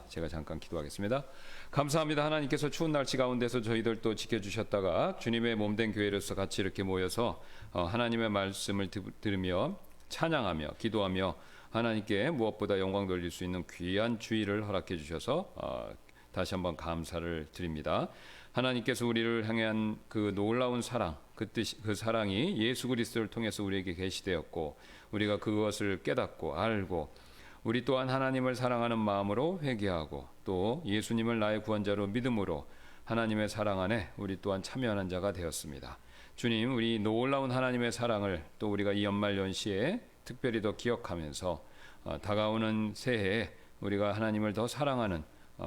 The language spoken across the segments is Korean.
제가 잠깐 기도하겠습니다. 감사합니다. 하나님께서 추운 날씨 가운데서 저희들 또 지켜주셨다가 주님의 몸된 교회로서 같이 이렇게 모여서 하나님의 말씀을 들으며 찬양하며 기도하며 하나님께 무엇보다 영광 돌릴 수 있는 귀한 주의를 허락해 주셔서 다시 한번 감사를 드립니다. 하나님께서 우리를 향한 그 놀라운 사랑, 그 사랑이 예수 그리스도를 통해서 우리에게 계시되었고 우리가 그것을 깨닫고 알고 우리 또한 하나님을 사랑하는 마음으로 회개하고 또 예수님을 나의 구원자로 믿음으로 하나님의 사랑 안에 우리 또한 참여하는 자가 되었습니다. 주님, 우리 놀라운 하나님의 사랑을 또 우리가 이 연말연시에 특별히 더 기억하면서 다가오는 새해에 우리가 하나님을 더 사랑하는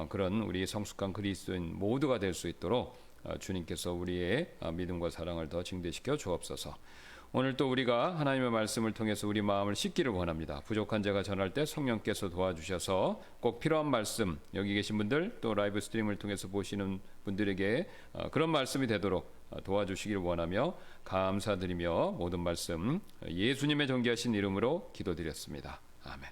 그런 우리 성숙한 그리스도인 모두가 될 수 있도록 주님께서 우리의 믿음과 사랑을 더 증대시켜 주옵소서. 오늘 또 우리가 하나님의 말씀을 통해서 우리 마음을 씻기를 원합니다. 부족한 제가 전할 때 성령께서 도와주셔서 꼭 필요한 말씀, 여기 계신 분들 또 라이브 스트림을 통해서 보시는 분들에게 그런 말씀이 되도록 도와주시기를 원하며 감사드리며 모든 말씀 예수님의 존귀하신 이름으로 기도드렸습니다. 아멘.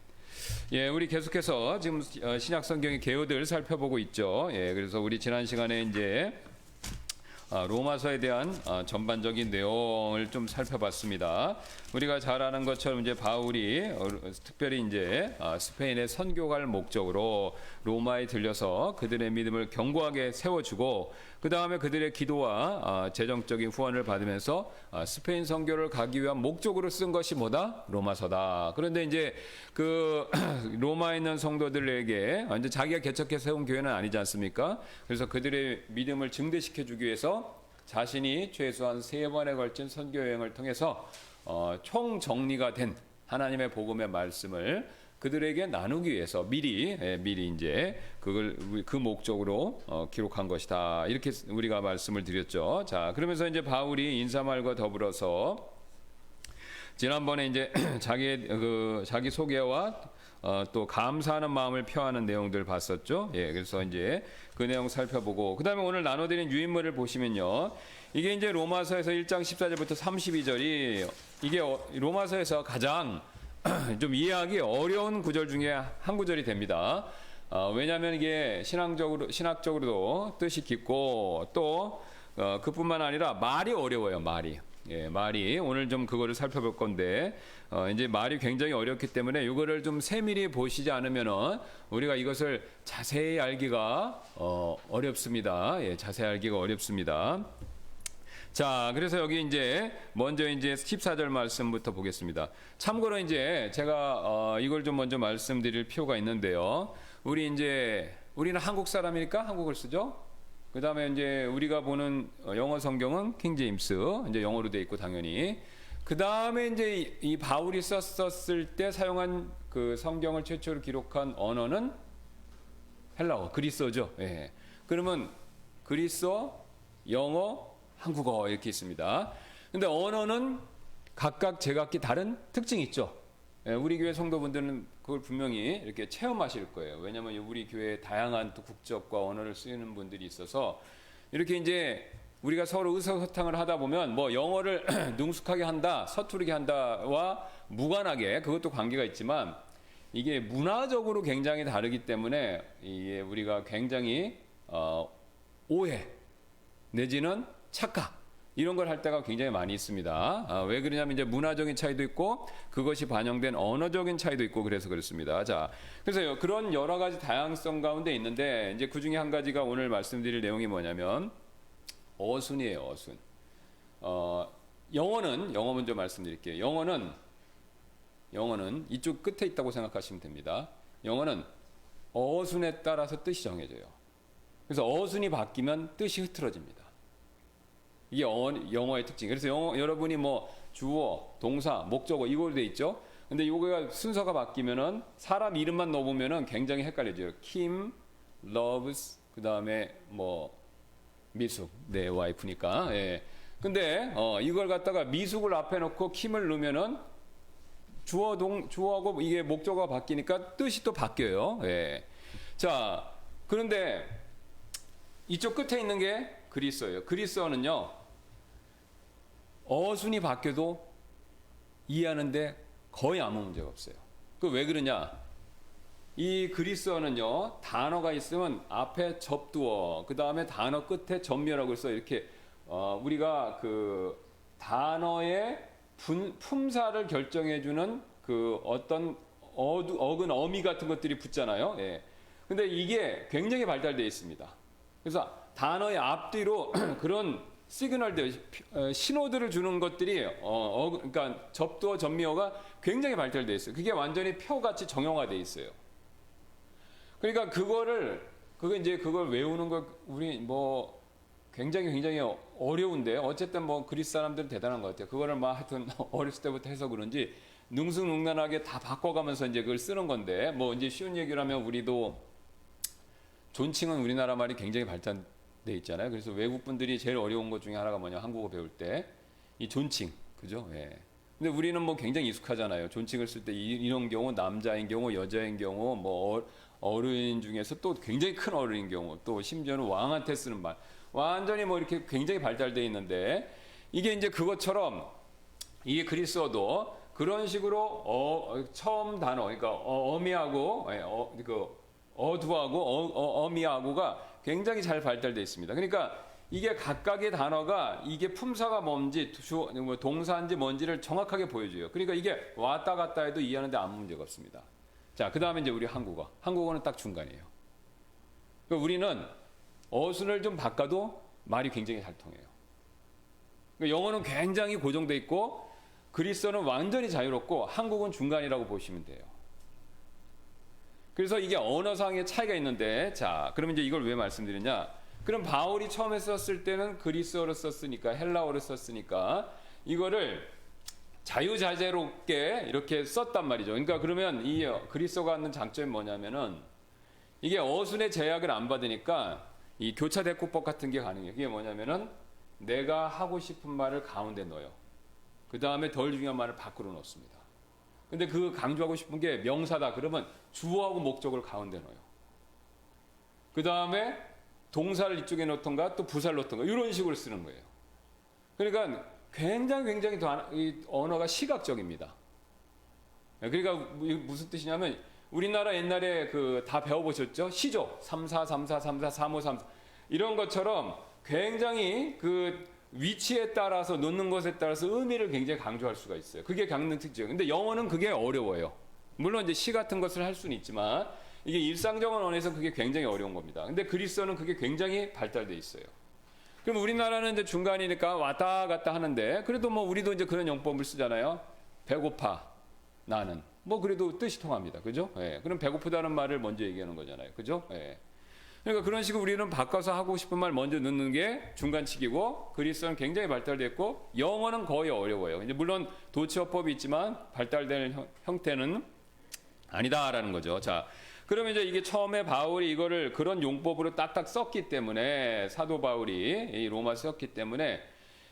예, 우리 계속해서 지금 신약 성경의 개요들 살펴보고 있죠. 예, 그래서 우리 지난 시간에 이제 로마서에 대한 전반적인 내용을 좀 살펴봤습니다. 우리가 잘 아는 것처럼 이제 바울이 특별히 이제 스페인에 선교갈 목적으로 로마에 들려서 그들의 믿음을 견고하게 세워주고 그 다음에 그들의 기도와 재정적인 후원을 받으면서 스페인 선교를 가기 위한 목적으로 쓴 것이 뭐다? 로마서다. 그런데 이제 그 로마에 있는 성도들에게 완전 자기가 개척해 세운 교회는 아니지 않습니까? 그래서 그들의 믿음을 증대시켜 주기 위해서 자신이 최소한 3번에 걸친 선교 여행을 통해서 총 정리가 된 하나님의 복음의 말씀을 그들에게 나누기 위해서 미리 이제 그 목적으로 기록한 것이다. 이렇게 우리가 말씀을 드렸죠. 자, 그러면서 이제 바울이 인사말과 더불어서 지난번에 이제 자기 소개와 또 감사하는 마음을 표하는 내용들 봤었죠. 예, 그래서 이제 그 내용 살펴보고 그 다음에 오늘 나눠드린 유인물을 보시면요. 이게 이제 로마서에서 1장 14절부터 32절이 이게 로마서에서 가장 좀 이해하기 어려운 구절 중에 한 구절이 됩니다. 왜냐하면 이게 신학적으로도 뜻이 깊고 또 그뿐만 아니라 말이 어려워요. 말이 오늘 좀 그거를 살펴볼 건데 이제 말이 굉장히 어렵기 때문에 이거를 좀 세밀히 보시지 않으면은 우리가 이것을 자세히 알기가 어렵습니다. 예, 자세히 알기가 어렵습니다. 자, 그래서 여기 이제 먼저 이제 14절 말씀부터 보겠습니다. 참고로 이제 제가 이걸 좀 먼저 말씀드릴 필요가 있는데요. 우리는 한국 사람이니까 한국을 쓰죠. 그 다음에 이제 우리가 보는 영어 성경은 킹 제임스, 이제 영어로 돼 있고 당연히. 그 다음에 이제 이 바울이 썼을 때 사용한 그 성경을 최초로 기록한 언어는 헬라어, 그리스어죠. 예. 그러면 그리스어, 영어, 한국어 이렇게 있습니다. 근데 언어는 각각 제각기 다른 특징이 있죠. 예, 우리 교회 성도분들은 그걸 분명히 이렇게 체험하실 거예요. 왜냐하면 우리 교회에 다양한 또 국적과 언어를 쓰는 분들이 있어서 이렇게 이제 우리가 서로 의사소통을 하다 보면 뭐 영어를 능숙하게 한다, 서투르게 한다와 무관하게 그것도 관계가 있지만 이게 문화적으로 굉장히 다르기 때문에 이게 우리가 굉장히 오해 내지는 착각 이런 걸 할 때가 굉장히 많이 있습니다. 왜 그러냐면 이제 문화적인 차이도 있고 그것이 반영된 언어적인 차이도 있고 그래서 그렇습니다. 자, 그래서 그런 여러 가지 다양성 가운데 있는데 이제 그 중에 한 가지가 오늘 말씀드릴 내용이 뭐냐면 어순이에요. 어순. 영어 먼저 말씀드릴게요. 영어는 이쪽 끝에 있다고 생각하시면 됩니다. 영어는 어순에 따라서 뜻이 정해져요. 그래서 어순이 바뀌면 뜻이 흐트러집니다. 이게 영어의 특징. 그래서 여러분이 뭐 주어, 동사, 목적어 이걸로 돼 있죠. 근데 이거가 순서가 바뀌면은 사람 이름만 넣어보면은 굉장히 헷갈려져요. Kim loves 그 다음에 뭐 미숙 내 와이프니까. 예. 근데 이걸 갖다가 미숙을 앞에 놓고 킴을 넣으면은 주어하고 이게 목적어가 바뀌니까 뜻이 또 바뀌어요. 예. 자, 그런데 이쪽 끝에 있는 게 그리스어예요. 그리스어는요, 어순이 바뀌어도 이해하는데 거의 아무 문제가 없어요. 그 왜 그러냐? 이 그리스어는요, 단어가 있으면 앞에 접두어, 그 다음에 단어 끝에 전멸하고 있어. 이렇게 우리가 그 단어의 품사를 결정해주는 그 어떤 어근 어미 같은 것들이 붙잖아요. 예. 근데 이게 굉장히 발달되어 있습니다. 그래서 단어의 앞뒤로 그런 시그널들, 신호들을 주는 것들이 그러니까 접두어 전미어가 굉장히 발달되어 있어요. 그게 완전히 표같이 정형화되어 있어요. 그러니까 그걸 외우는 거 우리 뭐 굉장히 어려운데 어쨌든 뭐 그리스 사람들은 대단한 것 같아요. 그거를 막 하여튼 어렸을 때부터 해서 그런지 능수능란하게 다 바꿔가면서 이제 그걸 쓰는 건데 뭐 이제 쉬운 얘기를 하면 우리도 존칭은 우리나라 말이 굉장히 발달돼 있잖아요. 그래서 외국 분들이 제일 어려운 것 중에 하나가 뭐냐, 한국어 배울 때 이 존칭, 그죠? 예. 근데 우리는 뭐 굉장히 익숙하잖아요. 존칭을 쓸 때 이런 경우 남자인 경우 여자인 경우 뭐 어른인 중에서 또 굉장히 큰 어른인 경우 또 심지어는 왕한테 쓰는 말 완전히 뭐 이렇게 굉장히 발달돼 있는데 이게 이제 그것처럼 이게 그리스어도 그런 식으로 처음 단어 그러니까 어미하고 그 어두하고 어미하고가 굉장히 잘 발달돼 있습니다. 그러니까 이게 각각의 단어가 이게 품사가 뭔지 동사인지 뭔지를 정확하게 보여줘요. 그러니까 이게 왔다 갔다 해도 이해하는데 아무 문제가 없습니다. 자, 그 다음에 이제 우리 한국어는 딱 중간이에요. 그러니까 우리는 어순을 좀 바꿔도 말이 굉장히 잘 통해요. 그러니까 영어는 굉장히 고정돼 있고 그리스어는 완전히 자유롭고 한국은 중간이라고 보시면 돼요. 그래서 이게 언어상의 차이가 있는데, 자, 그러면 이제 이걸 왜 말씀드리냐? 그럼 바울이 처음에 썼을 때는 그리스어로 썼으니까, 헬라어로 썼으니까, 이거를 자유자재롭게 이렇게 썼단 말이죠. 그러니까 그러면 이 그리스어가 갖는 장점이 뭐냐면은, 이게 어순의 제약을 안 받으니까, 이 교차대꾸법 같은 게 가능해요. 그게 뭐냐면은, 내가 하고 싶은 말을 가운데 넣어요. 그 다음에 덜 중요한 말을 밖으로 넣습니다. 근데 그 강조하고 싶은 게 명사다. 그러면 주어하고 목적을 가운데 넣어요. 그 다음에 동사를 이쪽에 넣던가 또 부사를 넣던가 이런 식으로 쓰는 거예요. 그러니까 굉장히 이 언어가 시각적입니다. 그러니까 무슨 뜻이냐면 우리나라 옛날에 그 다 배워보셨죠? 시조 34, 34, 34, 35, 34 이런 것처럼 굉장히 그 위치에 따라서 놓는 것에 따라서 의미를 굉장히 강조할 수가 있어요. 그게 강릉 특징이에요. 근데 영어는 그게 어려워요. 물론 이제 시 같은 것을 할 수는 있지만 이게 일상적 언어에서 그게 굉장히 어려운 겁니다. 근데 그리스어는 그게 굉장히 발달돼 있어요. 그럼 우리나라는 이제 중간이니까 왔다 갔다 하는데 그래도 뭐 우리도 이제 그런 용법을 쓰잖아요. 배고파 나는 뭐 그래도 뜻이 통합니다. 그죠? 예. 그럼 배고프다는 말을 먼저 얘기하는 거잖아요. 그죠? 예. 그러니까 그런 식으로 우리는 바꿔서 하고 싶은 말 먼저 넣는 게 중간치기고 그리스어는 굉장히 발달됐고 영어는 거의 어려워요. 이제 물론 도치어법이 있지만 발달된 형태는 아니다라는 거죠. 자, 그러면 이제 이게 처음에 바울이 이거를 그런 용법으로 딱딱 썼기 때문에 사도 바울이 이 로마 썼기 때문에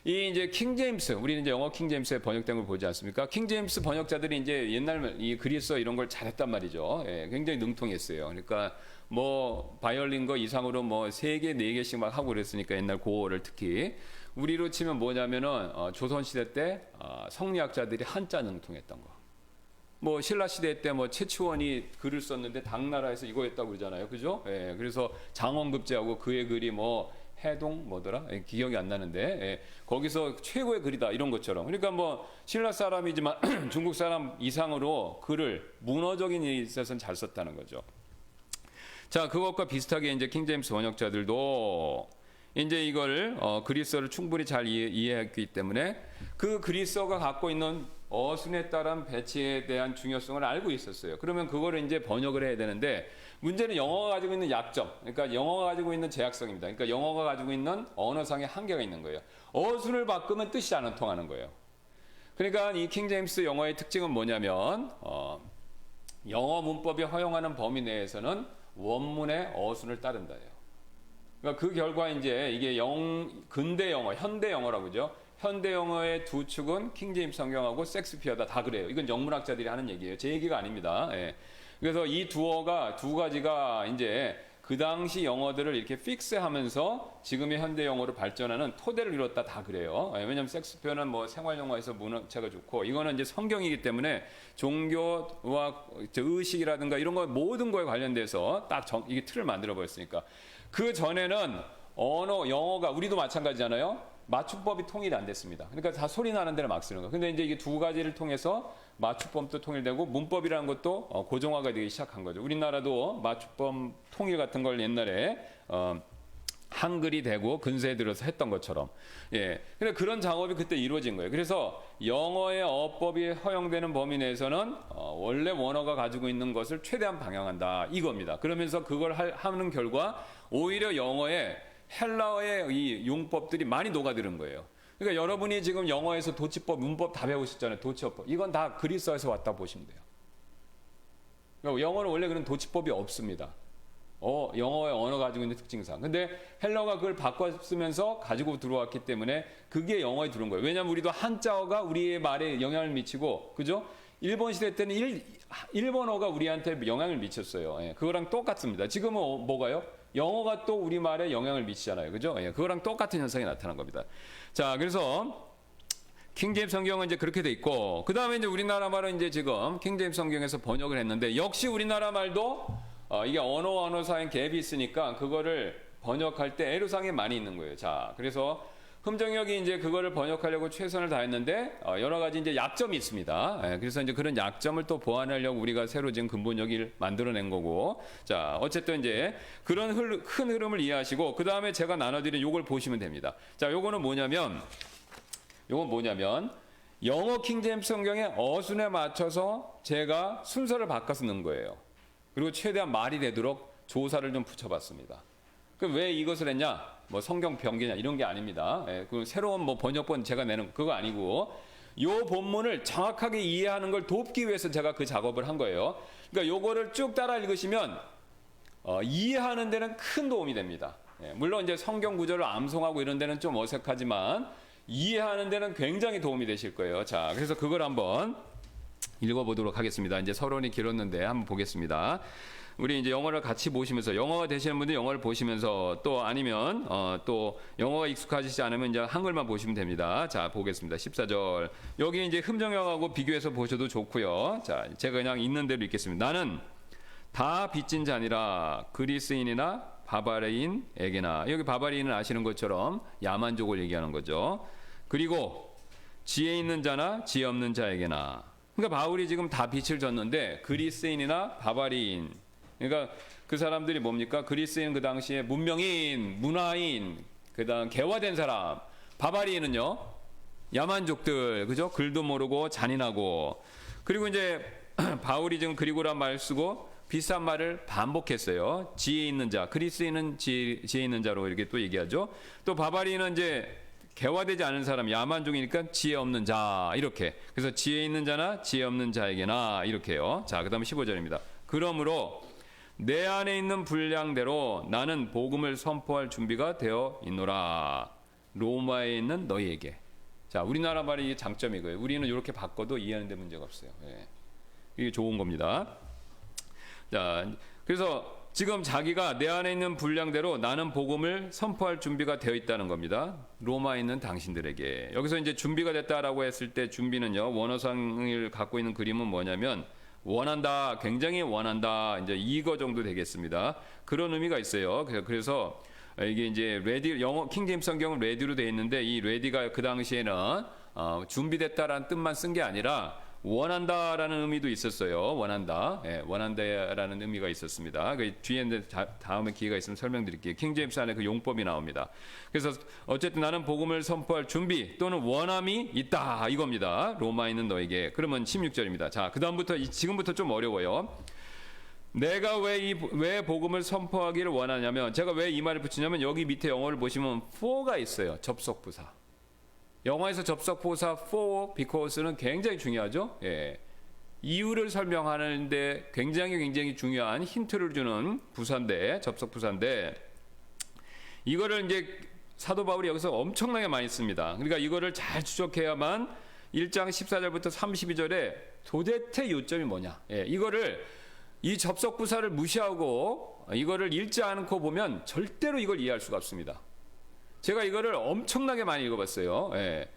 이 이제 킹제임스 우리는 이제 영어 킹제임스의 번역된 걸 보지 않습니까? 킹제임스 번역자들이 이제 옛날 이 그리스어 이런 걸 잘했단 말이죠. 예, 굉장히 능통했어요. 그러니까 뭐 바이올린 거 이상으로 뭐 3개, 4개씩 막 하고 그랬으니까 옛날 고어를 특히 우리로 치면 뭐냐면은 조선 시대 때 성리학자들이 한자 능통했던 거. 뭐 신라 시대 때 뭐 최치원이 글을 썼는데 당나라에서 이거 했다고 그러잖아요. 그죠? 예. 그래서 장원급제하고 그의 글이 뭐 해동 뭐더라? 예, 기억이 안 나는데 예, 거기서 최고의 글이다 이런 것처럼. 그러니까 뭐 신라 사람이지만 중국 사람 이상으로 글을 문어적인 일에 있어서는 잘 썼다는 거죠. 자, 그것과 비슷하게 이제 킹제임스 번역자들도 이제 이걸 그리스어를 충분히 잘 이해했기 때문에 그 그리스어가 갖고 있는 어순에 따른 배치에 대한 중요성을 알고 있었어요. 그러면 그거를 이제 번역을 해야 되는데 문제는 영어가 가지고 있는 약점, 그러니까 영어가 가지고 있는 제약성입니다. 그러니까 영어가 가지고 있는 언어상의 한계가 있는 거예요. 어순을 바꾸면 뜻이 안 통하는 거예요. 그러니까 이 킹제임스 영어의 특징은 뭐냐면 영어 문법이 허용하는 범위 내에서는 원문의 어순을 따른다예요. 그러니까 그 결과 이제 이게 근대 영어, 현대 영어라고 그러죠. 현대 영어의 두 축은 킹제임스 성경하고 섹스피어다 다 그래요. 이건 영문학자들이 하는 얘기예요. 제 얘기가 아닙니다. 예. 그래서 이 두 가지가 이제 그 당시 영어들을 이렇게 픽스하면서 지금의 현대 영어로 발전하는 토대를 이뤘다 다 그래요. 왜냐하면 섹스피어는 뭐 생활 영화에서 문학체가 좋고 이거는 이제 성경이기 때문에 종교와 의식이라든가 이런 거 모든 거에 관련돼서 딱 이게 틀을 만들어 버렸으니까 그 전에는 영어가 우리도 마찬가지잖아요. 맞춤법이 통일이 안 됐습니다. 그러니까 다 소리 나는 대로 막 쓰는 거. 근데 이제 이게 두 가지를 통해서 맞춤법도 통일되고 문법이라는 것도 고정화가 되기 시작한 거죠. 우리나라도 맞춤법 통일 같은 걸 옛날에 한글이 되고 근세에 들어서 했던 것처럼. 예. 근데 그런 작업이 그때 이루어진 거예요. 그래서 영어의 어법이 허용되는 범위 내에서는 원래 원어가 가지고 있는 것을 최대한 방영한다. 이겁니다. 그러면서 그걸 하는 결과 오히려 영어의 헬라어의 이 용법들이 많이 녹아드는 거예요. 그러니까 여러분이 지금 영어에서 도치법, 문법 다 배우셨잖아요. 도치어법. 이건 다 그리스어에서 왔다 보시면 돼요. 그러니까 영어는 원래 그런 도치법이 없습니다. 영어의 언어 가지고 있는 특징상. 근데 헬라어가 그걸 바꿔 쓰면서 가지고 들어왔기 때문에 그게 영어에 들어온 거예요. 왜냐하면 우리도 한자어가 우리의 말에 영향을 미치고, 그죠? 일본 시대 때는 일본어가 우리한테 영향을 미쳤어요. 예, 그거랑 똑같습니다. 지금은 뭐가요? 영어가 또 우리말에 영향을 미치잖아요. 그죠? 예, 그거랑 똑같은 현상이 나타난 겁니다. 자, 그래서 킹제임스 성경은 이제 그렇게 돼 있고, 그 다음에 이제 우리나라 말은 이제 지금 킹제임스 성경에서 번역을 했는데, 역시 우리나라 말도 이게 언어사의 갭이 있으니까 그거를 번역할 때 애로사항이 많이 있는 거예요. 자, 그래서 흠정역이 이제 그거를 번역하려고 최선을 다했는데 여러 가지 이제 약점이 있습니다. 그래서 이제 그런 약점을 또 보완하려고 우리가 새로 지금 근본역을 만들어낸 거고, 자, 어쨌든 이제 그런 큰 흐름을 이해하시고 그 다음에 제가 나눠드린 요걸 보시면 됩니다. 자, 요건 뭐냐면 영어 킹제임스 성경의 어순에 맞춰서 제가 순서를 바꿔서 넣은 거예요. 그리고 최대한 말이 되도록 조사를 좀 붙여봤습니다. 그럼 왜 이것을 했냐? 뭐 성경 변기냐 이런 게 아닙니다. 그 새로운 뭐 번역본 제가 내는 그거 아니고 요 본문을 정확하게 이해하는 걸 돕기 위해서 제가 그 작업을 한 거예요. 그러니까 요거를 쭉 따라 읽으시면 이해하는 데는 큰 도움이 됩니다. 물론 이제 성경 구절을 암송하고 이런 데는 좀 어색하지만 이해하는 데는 굉장히 도움이 되실 거예요. 자, 그래서 그걸 한번 읽어보도록 하겠습니다. 이제 서론이 길었는데 한번 보겠습니다. 우리 이제 영어를 같이 보시면서 영어가 되시는 분들 영어를 보시면서 또 아니면 또 영어가 익숙하시지 않으면 이제 한글만 보시면 됩니다. 자, 보겠습니다. 14절. 여기 이제 흠정역하고 비교해서 보셔도 좋고요. 자, 제가 그냥 있는 대로 읽겠습니다. 나는 다 빚진 자니라 그리스인이나 바바리인에게나. 여기 바바리인은 아시는 것처럼 야만족을 얘기하는 거죠. 그리고 지혜 있는 자나 지혜 없는 자에게나. 그러니까 바울이 지금 다 빚을 졌는데 그리스인이나 바바리인, 그러니까 그 사람들이 뭡니까? 그리스인 그 당시에 문명인, 문화인, 그다음 개화된 사람. 바바리인은요 야만족들, 그죠? 글도 모르고 잔인하고. 그리고 이제 바울이 지금 그리고란 말 쓰고 비슷한 말을 반복했어요. 지혜 있는 자, 그리스인은 지혜 있는 자로 이렇게 또 얘기하죠. 또 바바리인은 이제 개화되지 않은 사람, 야만족이니까 지혜 없는 자, 이렇게. 그래서 지혜 있는 자나 지혜 없는 자에게나 이렇게요. 자, 그 다음에 15절입니다. 그러므로 내 안에 있는 분량대로 나는 복음을 선포할 준비가 되어 있노라. 로마에 있는 너희에게. 자, 우리나라 말이 장점이 거예요. 우리는 이렇게 바꿔도 이해하는 데 문제가 없어요. 예. 이게 좋은 겁니다. 자, 그래서 지금 자기가 내 안에 있는 분량대로 나는 복음을 선포할 준비가 되어 있다는 겁니다. 로마에 있는 당신들에게. 여기서 이제 준비가 됐다라고 했을 때 준비는요, 원어상을 갖고 있는 그림은 뭐냐면 원한다, 굉장히 원한다, 이제 이거 정도 되겠습니다. 그런 의미가 있어요. 그래서 이게 이제 레디, 영어 킹제임스 성경은 레디로 되어 있는데 이 레디가 그 당시에는 준비됐다라는 뜻만 쓴 게 아니라 원한다라는 의미도 있었어요. 원한다, 원한다라는 의미가 있었습니다. 그 뒤에 다음에 기회가 있으면 설명드릴게요. 킹제임스 안에 그 용법이 나옵니다. 그래서 어쨌든 나는 복음을 선포할 준비 또는 원함이 있다 이겁니다. 로마에 있는 너에게. 그러면 16절입니다. 자, 그 다음부터 지금부터 좀 어려워요. 내가 왜 복음을 선포하기를 원하냐면, 제가 왜 이 말을 붙이냐면 여기 밑에 영어를 보시면 for가 있어요. 접속부사. 영어에서 접속부사 for, because는 굉장히 중요하죠. 예. 이유를 설명하는데 굉장히 중요한 힌트를 주는 부사인데, 접속부사인데, 이거를 이제 사도 바울이 여기서 엄청나게 많이 씁니다. 그러니까 이거를 잘 추적해야만 1장 14절부터 32절에 도대체 요점이 뭐냐. 예. 이거를 이 접속부사를 무시하고 이거를 읽지 않고 보면 절대로 이걸 이해할 수가 없습니다. 제가 이거를 엄청나게 많이 읽어봤어요. 예.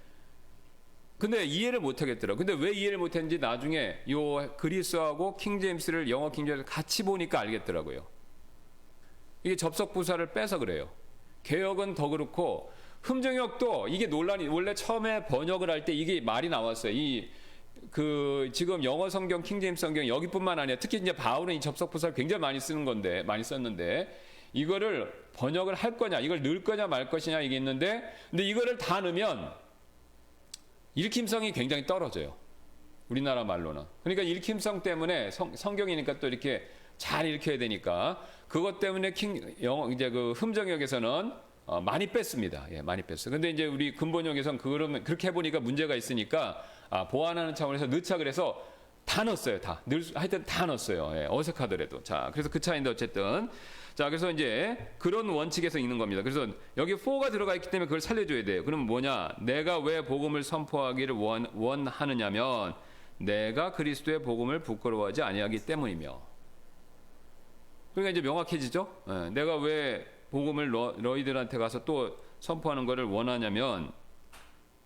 근데 이해를 못 하겠더라고요. 근데 왜 이해를 못 했는지 나중에 요 그리스어하고 킹제임스를 영어 킹제임스 같이 보니까 알겠더라고요. 이게 접속 부사를 빼서 그래요. 개역은 더 그렇고 흠정역도 이게 논란이 원래 처음에 번역을 할 때 이게 말이 나왔어요. 지금 영어 성경 킹제임스 성경 여기뿐만 아니라 특히 이제 바울은 이 접속 부사를 굉장히 많이 썼는데 이거를 번역을 할 거냐, 이걸 넣을 거냐 말 것이냐 이게 있는데, 근데 이거를 다 넣으면 읽힘성이 굉장히 떨어져요. 우리나라 말로는. 그러니까 읽힘성 때문에 성경이니까 또 이렇게 잘 읽혀야 되니까 그것 때문에 이제 그 흠정역에서는 많이 뺐습니다. 예, 많이 뺐어요. 근데 이제 우리 근본역에서는 그렇게 해보니까 문제가 있으니까 보완하는 차원에서 넣자 그래서 다 넣었어요. 하여튼 다 넣었어요. 예, 어색하더라도. 자, 그래서 그 차이인데 어쨌든. 자, 그래서 이제 그런 원칙에서 읽는 겁니다. 그래서 여기 for가 들어가 있기 때문에 그걸 살려줘야 돼요. 그럼 뭐냐? 내가 왜 복음을 선포하기를 원하느냐면 내가 그리스도의 복음을 부끄러워하지 아니하기 때문이며. 그러니까 이제 명확해지죠? 예, 내가 왜 복음을 너희들한테 가서 또 선포하는 것을 원하냐면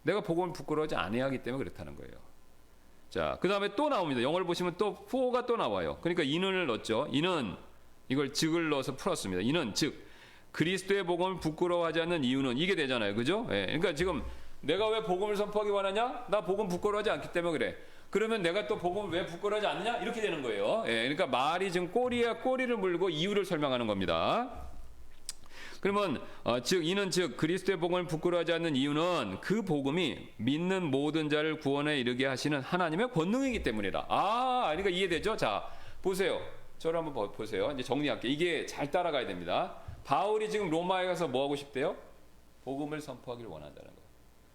내가 복음을 부끄러워하지 아니하기 때문에 그렇다는 거예요. 자, 그 다음에 또 나옵니다. 영어를 보시면 또 for가 또 나와요. 그러니까 이는을 넣었죠. 이는 이걸 즉을 넣어서 풀었습니다. 이는 즉 그리스도의 복음을 부끄러워하지 않는 이유는 이게 되잖아요. 그죠? 예, 그러니까 지금 내가 왜 복음을 선포하기 원하냐? 나 복음 부끄러워하지 않기 때문에 그래. 그러면 내가 또 복음을 왜 부끄러워하지 않느냐? 이렇게 되는 거예요. 예, 그러니까 말이 지금 꼬리를 물고 이유를 설명하는 겁니다. 그러면 이는 즉 그리스도의 복음을 부끄러워하지 않는 이유는 그 복음이 믿는 모든 자를 구원에 이르게 하시는 하나님의 권능이기 때문이라. 그러니까 이해되죠? 자, 보세요. 저를 한번 보세요. 이제 정리할게요. 이게 잘 따라가야 됩니다. 바울이 지금 로마에 가서 뭐 하고 싶대요? 복음을 선포하기를 원한다는 거예요.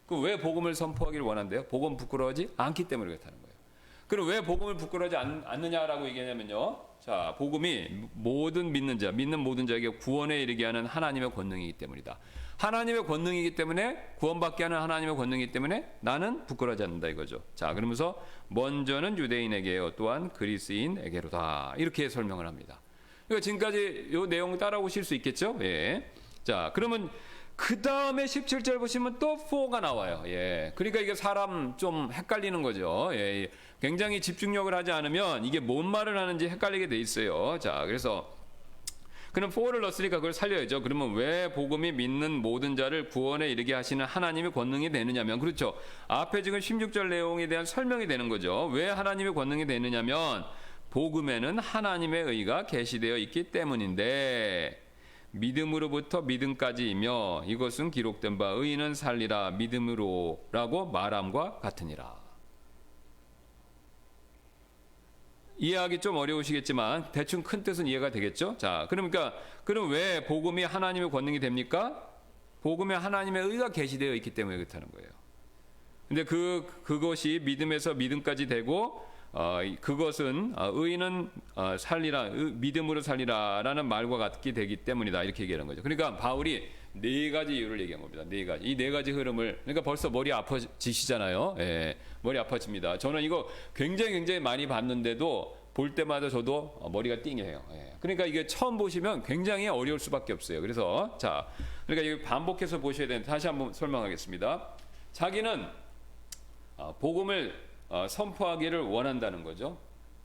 그럼 왜 복음을 선포하기를 원한대요? 복음 부끄러워하지 않기 때문에 그렇다는 거예요. 그럼 왜 복음을 부끄러워하지 않느냐라고 얘기하냐면요. 자, 복음이 믿는 모든 자에게 구원에 이르게 하는 하나님의 권능이기 때문이다. 하나님의 권능이기 때문에 구원받게 하는 하나님의 권능이기 때문에 나는 부끄러워하지 않는다 이거죠. 자, 그러면서 먼저는 유대인에게요, 또한 그리스인에게로다. 이렇게 설명을 합니다. 그러니까 지금까지 이 내용 따라오실 수 있겠죠? 예. 자, 그러면 그 다음에 17절 보시면 또 for가 나와요. 예. 그러니까 이게 사람 좀 헷갈리는 거죠. 예. 굉장히 집중력을 하지 않으면 이게 뭔 말을 하는지 헷갈리게 돼 있어요. 자, 그래서 그럼 for를 넣었으니까 그걸 살려야죠. 그러면 왜 복음이 믿는 모든 자를 구원에 이르게 하시는 하나님의 권능이 되느냐면, 그렇죠. 앞에 지금 16절 내용에 대한 설명이 되는 거죠. 왜 하나님의 권능이 되느냐면 복음에는 하나님의 의가 계시되어 있기 때문인데 믿음으로부터 믿음까지이며 이것은 기록된 바 의인은 살리라 믿음으로라고 말함과 같으니라. 이해하기 좀 어려우시겠지만 대충 큰 뜻은 이해가 되겠죠? 자, 그럼 왜 복음이 하나님의 권능이 됩니까? 복음에 하나님의 의가 계시되어 있기 때문에 그렇다는 거예요. 근데 그것이 믿음에서 믿음까지 되고 그것은 의인은 살리라, 믿음으로 살리라라는 말과 같게 되기 때문이다. 이렇게 얘기하는 거죠. 그러니까 바울이 네 가지 이유를 얘기한 겁니다. 네 가지. 이 네 가지 흐름을, 그러니까 벌써 머리 아파지시잖아요. 예, 머리 아파집니다. 저는 이거 굉장히 많이 봤는데도 볼 때마다 저도 머리가 띵해요. 예. 그러니까 이게 처음 보시면 굉장히 어려울 수밖에 없어요. 그래서 그러니까 이거 반복해서 보셔야 되는데 다시 한번 설명하겠습니다. 자기는 복음을 선포하기를 원한다는 거죠.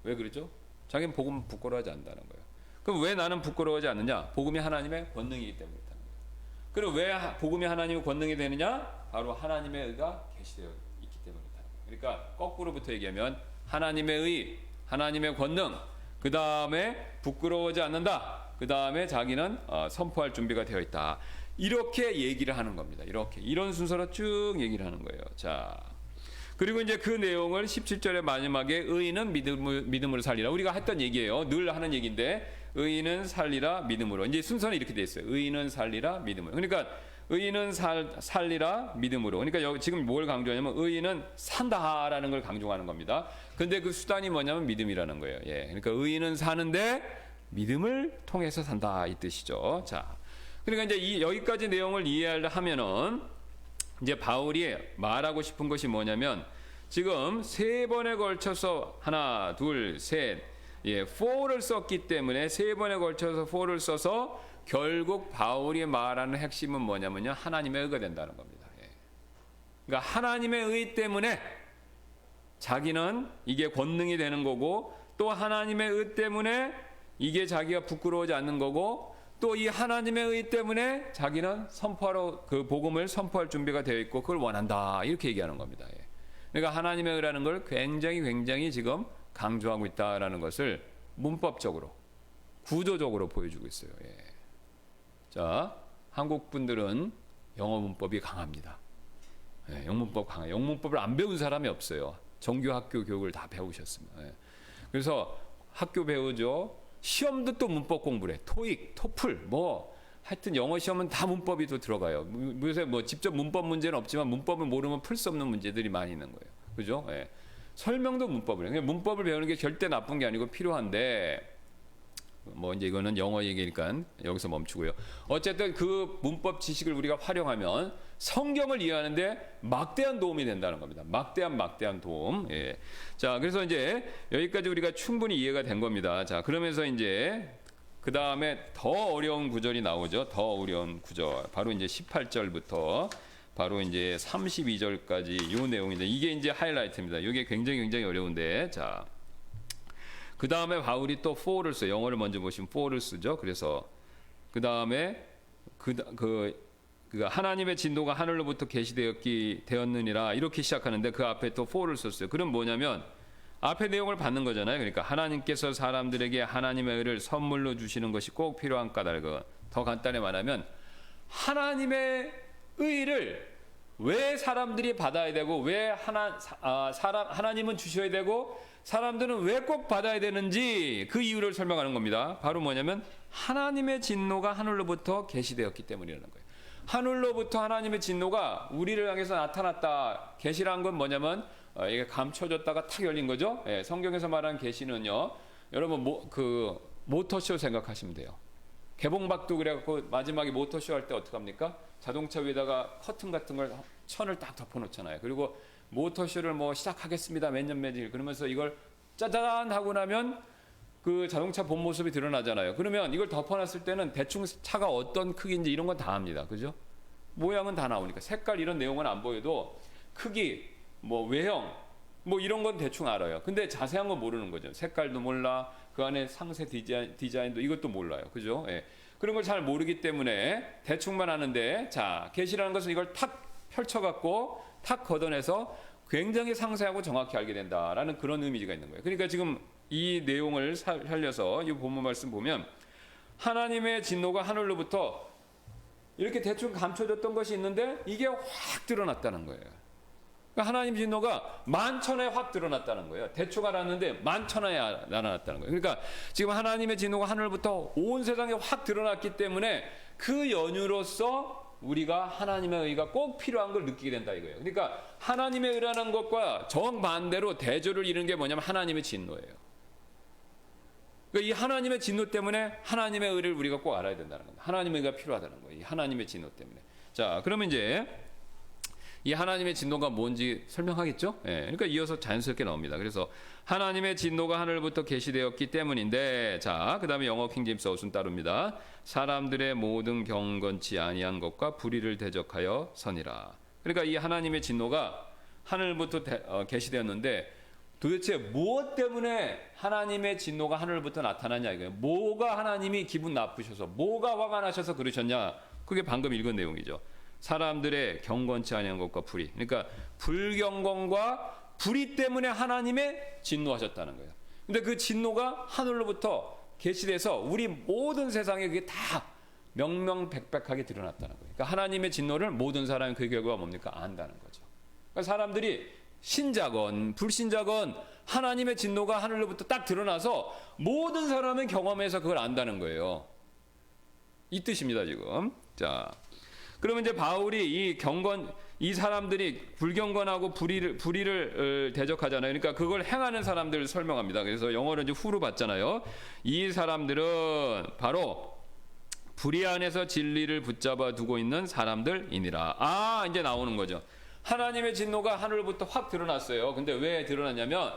왜 그러죠? 자기는 복음 부끄러워하지 않는다는 거예요. 그럼 왜 나는 부끄러워하지 않느냐? 복음이 하나님의 권능이기 때문에 그렇다는 거예요. 그럼 왜 복음이 하나님의 권능이 되느냐? 바로 하나님의 의가 계시되어 있기 때문에 그렇다는 거예요. 그러니까 거꾸로부터 얘기하면 하나님의 의, 하나님의 권능, 그 다음에 부끄러워하지 않는다. 그 다음에 자기는 선포할 준비가 되어 있다. 이렇게 얘기를 하는 겁니다. 이런 순서로 쭉 얘기를 하는 거예요. 자, 그리고 이제 그 내용을 17절의 마지막에 의인은 믿음으로 살리라. 우리가 했던 얘기예요. 늘 하는 얘기인데 의인은 살리라 믿음으로. 이제 순서는 이렇게 돼 있어요. 의인은 살리라 믿음으로. 그러니까 의인은 살리라 믿음으로. 그러니까 지금 뭘 강조하냐면 의인은 산다라는 걸 강조하는 겁니다. 근데 그 수단이 뭐냐면 믿음이라는 거예요. 예. 그러니까 의인은 사는데 믿음을 통해서 산다 이 뜻이죠. 자, 그러니까 이제 여기까지 내용을 이해하려면은 이제 바울이 말하고 싶은 것이 뭐냐면 지금 세 번에 걸쳐서 하나, 둘, 셋 for를 썼기 때문에 세 번에 걸쳐서 for를 써서 결국 바울이 말하는 핵심은 뭐냐면요, 하나님의 의가 된다는 겁니다. 그러니까 하나님의 의 때문에 자기는 이게 권능이 되는 거고, 또 하나님의 의 때문에 이게 자기가 부끄러워하지 않는 거고, 또 이 하나님의 의 때문에 자기는 선포하러 그 복음을 선포할 준비가 되어 있고 그걸 원한다, 이렇게 얘기하는 겁니다. 그러니까 하나님의 의라는 걸 굉장히 지금 강조하고 있다라는 것을 문법적으로, 구조적으로 보여주고 있어요. 자, 한국 분들은 영어 문법이 강합니다. 영문법 강해요. 영문법을 안 배운 사람이 없어요. 정규 학교 교육을 다 배우셨습니다. 그래서 학교 배우죠. 시험도 또 문법 공부를 해. 토익, 토플, 뭐 하여튼 영어 시험은 다 문법이 또 들어가요. 요새 뭐 직접 문법 문제는 없지만 문법을 모르면 풀 수 없는 문제들이 많이 있는 거예요. 그죠? 설명도 문법을 해요. 문법을 배우는 게 절대 나쁜 게 아니고 필요한데, 뭐 이제 이거는 영어 얘기니까 여기서 멈추고요. 어쨌든 그 문법 지식을 우리가 활용하면 성경을 이해하는데 막대한 도움이 된다는 겁니다. 막대한 도움. 자, 그래서 이제 여기까지 우리가 충분히 이해가 된 겁니다. 자, 그러면서 이제 그 다음에 더 어려운 구절이 나오죠. 더 어려운 구절. 바로 이제 18절부터 바로 이제 32절까지 이 내용인데, 이게 이제 하이라이트입니다. 이게 굉장히 어려운데, 자. 그 다음에 바울이 또 for를 써요. 영어를 먼저 보시면 for를 쓰죠. 그래서 그 다음에 하나님의 진노가 하늘로부터 계시되었느니라 이렇게 시작하는데, 그 앞에 또 for를 썼어요. 그럼 뭐냐면 앞에 내용을 받는 거잖아요. 그러니까 하나님께서 사람들에게 하나님의 의를 선물로 주시는 것이 꼭 필요한 까닭은, 더 간단히 말하면 하나님의 의를 왜 사람들이 받아야 되고, 왜 하나님은 주셔야 되고 사람들은 왜 꼭 받아야 되는지 그 이유를 설명하는 겁니다. 바로 뭐냐면 하나님의 진노가 하늘로부터 계시되었기 때문이라는 거예요. 하늘로부터 하나님의 진노가 우리를 향해서 나타났다. 계시란 건 뭐냐면 이게 감춰졌다가 탁 열린 거죠. 성경에서 말하는 계시는요, 여러분 모터쇼 생각하시면 돼요. 개봉박도 그래갖고 마지막에 모터쇼 할 때 어떻게 합니까? 자동차 위에다가 커튼 같은 걸 천을 딱 덮어놓잖아요. 그리고 모터쇼를 뭐 시작하겠습니다. 몇 년 며칠 그러면서 이걸 짜잔 하고 나면 그 자동차 본 모습이 드러나잖아요. 그러면 이걸 덮어놨을 때는 대충 차가 어떤 크기인지 이런 건 다 압니다. 그죠? 모양은 다 나오니까. 색깔 이런 내용은 안 보여도 크기, 뭐 외형, 뭐 이런 건 대충 알아요. 근데 자세한 건 모르는 거죠. 색깔도 몰라, 그 안에 상세 디자인도 이것도 몰라요. 그죠? 그런 걸 잘 모르기 때문에 대충만 아는데, 자, 계시라는 것은 이걸 탁 펼쳐갖고 탁 걷어내서 굉장히 상세하고 정확히 알게 된다라는 그런 의미가 있는 거예요. 그러니까 지금 이 내용을 살려서 이 본문 말씀 보면 하나님의 진노가 하늘로부터 이렇게 대충 감춰졌던 것이 있는데 이게 확 드러났다는 거예요. 그러니까 하나님 진노가 만천하에 확 드러났다는 거예요. 대충 알았는데 만천하에 나타났다는 거예요. 그러니까 지금 하나님의 진노가 하늘부터 온 세상에 확 드러났기 때문에 그 연유로서 우리가 하나님의 의가 꼭 필요한 걸 느끼게 된다 이거예요. 그러니까 하나님의 의라는 것과 정반대로 대조를 이루는 게 뭐냐면 하나님의 진노예요. 그러니까 이 하나님의 진노 때문에 하나님의 의를 우리가 꼭 알아야 된다는 겁니다. 하나님의 의가 필요하다는 거예요. 이 하나님의 진노 때문에. 자, 그러면 이제 이 하나님의 진노가 뭔지 설명하겠죠? 그러니까 이어서 자연스럽게 나옵니다. 그래서 하나님의 진노가 하늘부터 계시되었기 때문인데, 자, 그 다음에 영어 킹제임스 어순 따릅니다. 사람들의 모든 경건치 아니한 것과 불의를 대적하여 선이라. 그러니까 이 하나님의 진노가 하늘부터 계시되었는데 도대체 무엇 때문에 하나님의 진노가 하늘부터 나타나냐 이거예요. 뭐가 하나님이 기분 나쁘셔서, 뭐가 화가 나셔서 그러셨냐. 그게 방금 읽은 내용이죠. 사람들의 경건치 아니한 것과 불의. 그러니까 불경건과 불의 때문에 하나님의 진노하셨다는 거예요. 근데 그 진노가 하늘로부터 계시돼서 우리 모든 세상에 그게 다 명명백백하게 드러났다는 거예요. 그러니까 하나님의 진노를 모든 사람이 그 결과가 뭡니까? 안다는 거죠. 그러니까 사람들이 신자건 불신자건 하나님의 진노가 하늘로부터 딱 드러나서 모든 사람은 경험해서 그걸 안다는 거예요. 이 뜻입니다, 지금. 자, 그러면 이제 바울이 이 사람들이 불경건하고 불의를 대적하잖아요. 그러니까 그걸 행하는 사람들을 설명합니다. 그래서 영어로 이제 후로 봤잖아요. 이 사람들은 바로 불의 안에서 진리를 붙잡아 두고 있는 사람들이니라. 아, 이제 나오는 거죠. 하나님의 진노가 하늘부터 확 드러났어요. 근데 왜 드러났냐면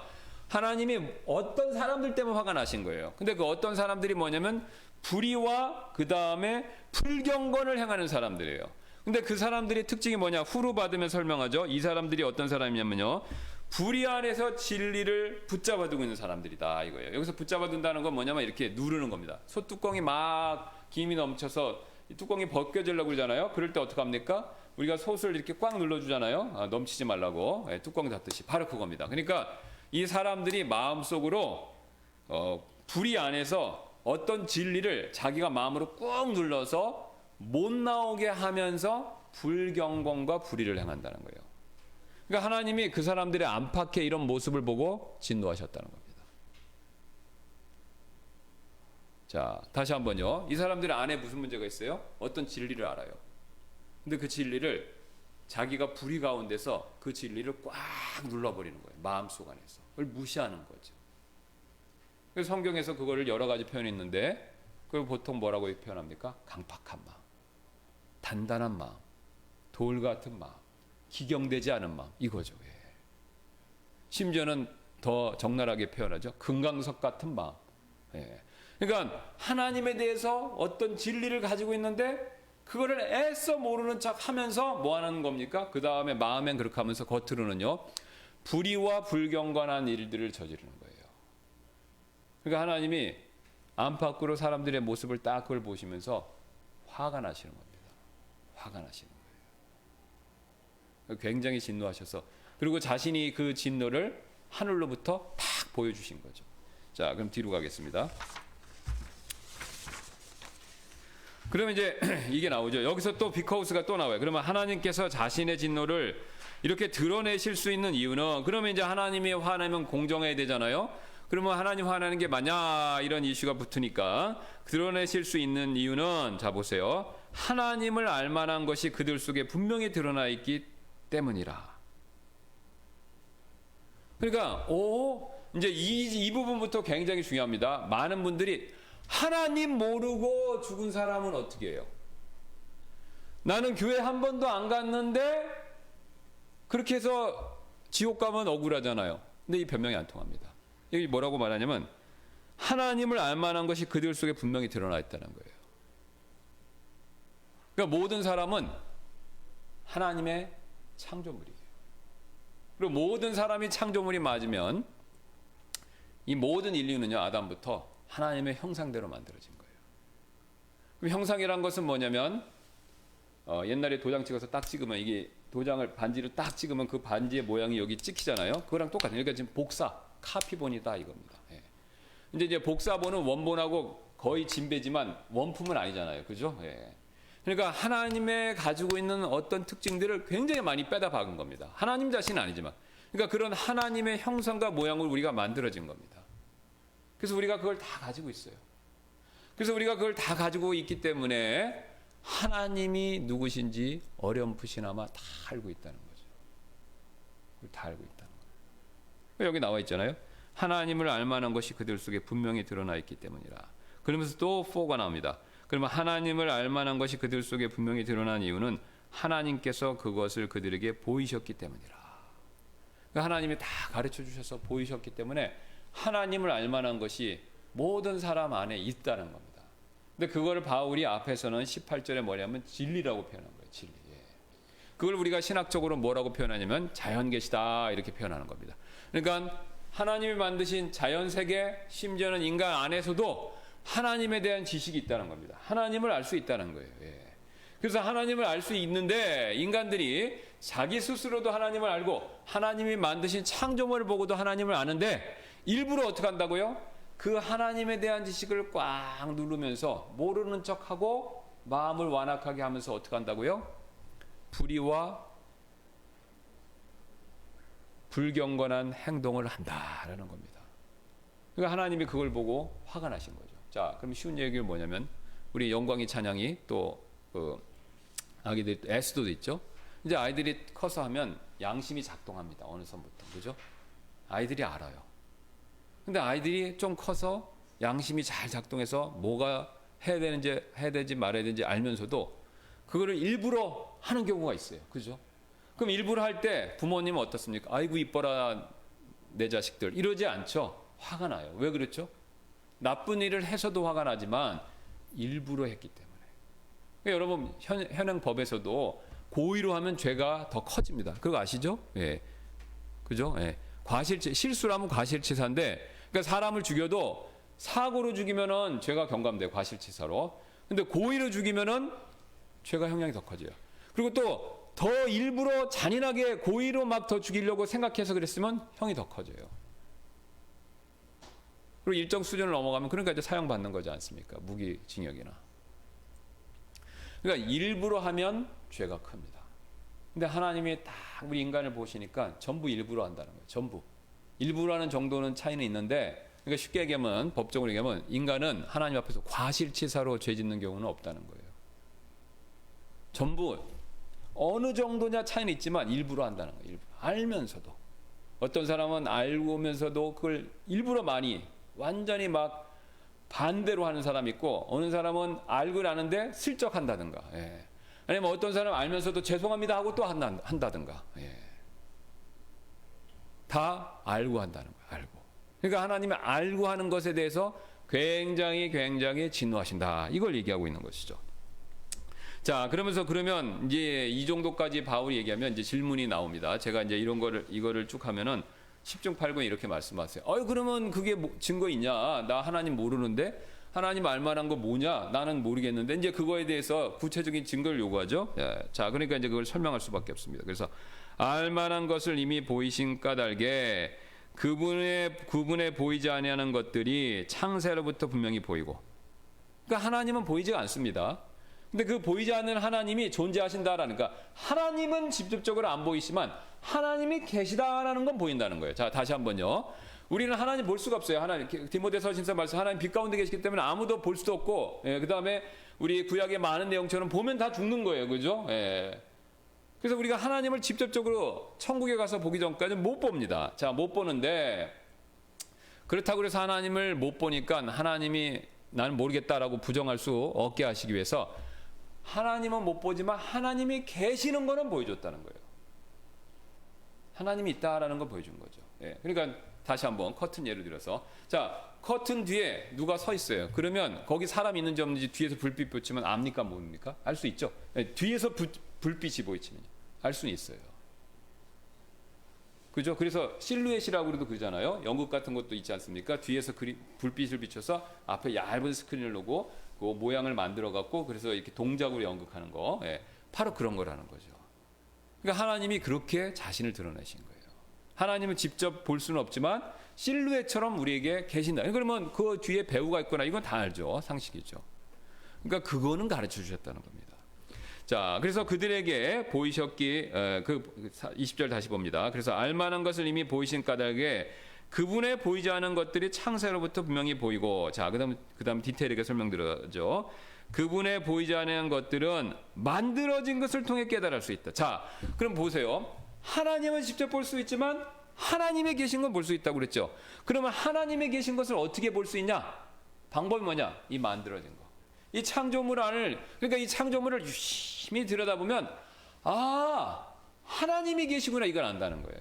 하나님이 어떤 사람들 때문에 화가 나신 거예요. 근데 그 어떤 사람들이 뭐냐면 불의와 그 다음에 불경건을 행하는 사람들이에요. 근데 그 사람들의 특징이 뭐냐? 후루 받으면 설명하죠. 이 사람들이 어떤 사람이냐면요, 불의 안에서 진리를 붙잡아 두고 있는 사람들이다 이거예요. 여기서 붙잡아 둔다는 건 뭐냐면 이렇게 누르는 겁니다. 소뚜껑이 막 김이 넘쳐서 이 뚜껑이 벗겨지려고 그러잖아요. 그럴 때 어떻게 합니까? 우리가 솥을 이렇게 꽉 눌러주잖아요. 넘치지 말라고. 뚜껑 닫듯이. 바로 그겁니다. 그러니까 이 사람들이 마음속으로 불의 안에서 어떤 진리를 자기가 마음으로 꾹 눌러서 못 나오게 하면서 불경건과 불의를 행한다는 거예요. 그러니까 하나님이 그 사람들의 안팎의 이런 모습을 보고 진노하셨다는 겁니다. 자, 다시 한번요. 이 사람들 안에 무슨 문제가 있어요? 어떤 진리를 알아요. 근데 그 진리를 자기가 불의 가운데서 그 진리를 꽉 눌러버리는 거예요. 마음속 안에서. 그걸 무시하는 거죠. 그래서 성경에서 그거를 여러 가지 표현이 있는데 그걸 보통 뭐라고 표현합니까? 강팍한 마음, 단단한 마음, 돌 같은 마음, 기경되지 않은 마음, 이거죠. 예. 심지어는 더 적나라하게 표현하죠. 금강석 같은 마음. 예. 그러니까 하나님에 대해서 어떤 진리를 가지고 있는데 그거를 애써 모르는 척 하면서 뭐 하는 겁니까? 그 다음에 마음엔 그렇게 하면서 겉으로는요, 불의와 불경건한 일들을 저지르는 거예요. 그러니까 하나님이 안팎으로 사람들의 모습을 딱 그걸 보시면서 화가 나시는 겁니다. 화가 나시는 거예요. 굉장히 진노하셔서, 그리고 자신이 그 진노를 하늘로부터 탁 보여주신 거죠. 자, 그럼 뒤로 가겠습니다. 그러면 이제 이게 나오죠. 여기서 또 비커우스가 또 나와요. 그러면 하나님께서 자신의 진노를 이렇게 드러내실 수 있는 이유는, 그러면 이제 하나님이 화나면 공정해야 되잖아요. 그러면 하나님 화나는 게 맞냐, 이런 이슈가 붙으니까 드러내실 수 있는 이유는, 자 보세요. 하나님을 알만한 것이 그들 속에 분명히 드러나 있기 때문이라. 그러니까 이제 이 부분부터 굉장히 중요합니다. 많은 분들이 하나님 모르고 죽은 사람은 어떻게 해요? 나는 교회 한 번도 안 갔는데 그렇게 해서 지옥 가면 억울하잖아요. 근데 이 변명이 안 통합니다. 여기 뭐라고 말하냐면 하나님을 알만한 것이 그들 속에 분명히 드러나 있다는 거예요. 그러니까 모든 사람은 하나님의 창조물이에요. 그리고 모든 사람이 창조물이 맞으면 이 모든 인류는요, 아담부터 하나님의 형상대로 만들어진 거예요. 그럼 형상이란 것은 뭐냐면 옛날에 도장 찍어서 딱 찍으면, 이게 도장을 반지로 딱 찍으면 그 반지의 모양이 여기 찍히잖아요. 그거랑 똑같아요. 그러니까 지금 복사, 카피본이다 이겁니다. 예. 근데 이제 복사본은 원본하고 거의 진배지만 원품은 아니잖아요. 그죠? 예. 그러니까 하나님의 가지고 있는 어떤 특징들을 굉장히 많이 빼다 박은 겁니다. 하나님 자신은 아니지만. 그러니까 그런 하나님의 형상과 모양을 우리가 만들어진 겁니다. 그래서 우리가 그걸 다 가지고 있어요. 그래서 우리가 그걸 다 가지고 있기 때문에 하나님이 누구신지 어렴풋이나마 다 알고 있다는 거죠. 그걸 다 알고 있다는 거예요. 여기 나와 있잖아요. 하나님을 알만한 것이 그들 속에 분명히 드러나 있기 때문이라. 그러면서 또 4가 나옵니다. 그러면 하나님을 알만한 것이 그들 속에 분명히 드러난 이유는 하나님께서 그것을 그들에게 보이셨기 때문이라. 그러니까 하나님이 다 가르쳐 주셔서 보이셨기 때문에 하나님을 알만한 것이 모든 사람 안에 있다는 겁니다. 근데 그걸 바울이 앞에서는 18절에 뭐냐면 진리라고 표현한 거예요. 진리. 그걸 우리가 신학적으로 뭐라고 표현하냐면 자연계시다 이렇게 표현하는 겁니다. 그러니까 하나님이 만드신 자연세계, 심지어는 인간 안에서도 하나님에 대한 지식이 있다는 겁니다. 하나님을 알 수 있다는 거예요. 그래서 하나님을 알 수 있는데 인간들이 자기 스스로도 하나님을 알고 하나님이 만드신 창조물을 보고도 하나님을 아는데 일부러 어떻게 한다고요? 그 하나님에 대한 지식을 꽉 누르면서 모르는 척하고 마음을 완악하게 하면서 어떻게 한다고요? 불의와 불경건한 행동을 한다라는 겁니다. 그러니까 하나님이 그걸 보고 화가 나신 거죠. 자, 그럼 쉬운 얘기가 뭐냐면 우리 영광이 찬양이 또 아기들 에스도도 있죠. 이제 아이들이 커서 하면 양심이 작동합니다. 어느 선부터, 그죠? 아이들이 알아요. 근데 아이들이 좀 커서 양심이 잘 작동해서 뭐가 해야 되는지 말아야 되는지 알면서도 그거를 일부러 하는 경우가 있어요. 그죠? 그럼 일부러 할 때 부모님은 어떻습니까? 아이고 이뻐라, 내 자식들 이러지 않죠. 화가 나요. 왜 그렇죠? 나쁜 일을 해서도 화가 나지만 일부러 했기 때문에. 그러니까 여러분 현행 법에서도 고의로 하면 죄가 더 커집니다. 그거 아시죠? 예. 그죠? 예. 실수라면 과실치사인데, 그러니까 사람을 죽여도 사고로 죽이면은 죄가 경감돼요. 과실치사로. 근데 고의로 죽이면은 죄가 형량이 더 커져요. 그리고 또 더 일부러 잔인하게 고의로 막 더 죽이려고 생각해서 그랬으면 형이 더 커져요. 그리고 일정 수준을 넘어가면 그러니까 이제 사형받는 거지 않습니까? 무기징역이나. 그러니까 일부러 하면 죄가 큽니다. 근데 하나님이 딱 우리 인간을 보시니까 전부 일부러 한다는 거예요. 전부. 일부러 하는 정도는 차이는 있는데, 그러니까 쉽게 얘기하면, 법적으로 얘기하면 인간은 하나님 앞에서 과실치사로 죄 짓는 경우는 없다는 거예요. 전부 어느 정도냐 차이는 있지만 일부러 한다는 거예요. 일부러. 알면서도. 어떤 사람은 알고면서도 그걸 일부러 많이 완전히 막 반대로 하는 사람이 있고, 어느 사람은 알고 아는데 슬쩍 한다든가. 예. 아니면 어떤 사람은 알면서도 죄송합니다 하고 또 한다든가. 예. 다 알고 한다는 거예요. 알고. 그러니까 하나님이 알고 하는 것에 대해서 굉장히 진노하신다. 이걸 얘기하고 있는 것이죠. 자, 그러면 이제 이 정도까지 바울이 얘기하면 이제 질문이 나옵니다. 제가 이제 이거를 쭉 하면은 10중 8구 이렇게 말씀하세요. 그러면 그게 증거 있냐? 나 하나님 모르는데 하나님 알만한 거 뭐냐? 나는 모르겠는데 이제 그거에 대해서 구체적인 증거를 요구하죠. 예. 자, 그러니까 이제 그걸 설명할 수밖에 없습니다. 그래서 알만한 것을 이미 보이신 까닭에 그분의 보이지 아니하는 것들이 창세로부터 분명히 보이고. 그러니까 하나님은 보이지가 않습니다. 근데 그 보이지 않는 하나님이 존재하신다라는, 그러니까 하나님은 직접적으로 안 보이지만 하나님이 계시다라는 건 보인다는 거예요. 자, 다시 한번요. 우리는 하나님 볼 수가 없어요. 하나님, 디모데서신서 말씀, 하나님 빛 가운데 계시기 때문에 아무도 볼 수도 없고, 예, 그 다음에 우리 구약의 많은 내용처럼 보면 다 죽는 거예요. 그죠? 예. 그래서 우리가 하나님을 직접적으로 천국에 가서 보기 전까지는 못 봅니다. 자, 못 보는데, 그렇다고 해서 하나님을 못 보니까 하나님이 나는 모르겠다라고 부정할 수 없게 하시기 위해서 하나님은 못 보지만 하나님이 계시는 거는 보여줬다는 거예요. 하나님이 있다라는 걸 보여준 거죠. 예. 그러니까 다시 한번 커튼 예를 들어서, 자, 커튼 뒤에 누가 서 있어요. 그러면 거기 사람이 있는지 없는지 뒤에서 불빛 비치면 압니까 모릅니까? 알 수 있죠. 예. 뒤에서 불빛이 보이치면 알 수는 있어요. 그죠? 그래서 실루엣이라고 그러잖아요. 연극 같은 것도 있지 않습니까? 뒤에서 불빛을 비춰서 앞에 얇은 스크린을 놓고 그 모양을 만들어 갖고 그래서 이렇게 동작으로 연극하는 거. 예. 바로 그런 거라는 거죠. 그러니까 하나님이 그렇게 자신을 드러내신 거예요. 하나님은 직접 볼 수는 없지만 실루엣처럼 우리에게 계신다. 그러면 그 뒤에 배우가 있거나 이건 다 알죠. 상식이죠. 그러니까 그거는 가르쳐 주셨다는 겁니다. 자, 그래서 그들에게 보이셨기, 20절 다시 봅니다. 그래서 알만한 것을 이미 보이신 까닭에 그분의 보이지 않은 것들이 창세로부터 분명히 보이고, 자, 그다음 디테일하게 설명드려죠. 그분의 보이지 않은 것들은 만들어진 것을 통해 깨달을 수 있다. 자, 그럼 보세요. 하나님은 직접 볼 수 있지만 하나님의 계신 건 볼 수 있다고 그랬죠. 그러면 하나님의 계신 것을 어떻게 볼 수 있냐? 방법이 뭐냐? 이 만들어진 거. 이 창조물 안을, 그러니까 이 창조물을 유심히 들여다보면, 아, 하나님이 계시구나, 이걸 안다는 거예요.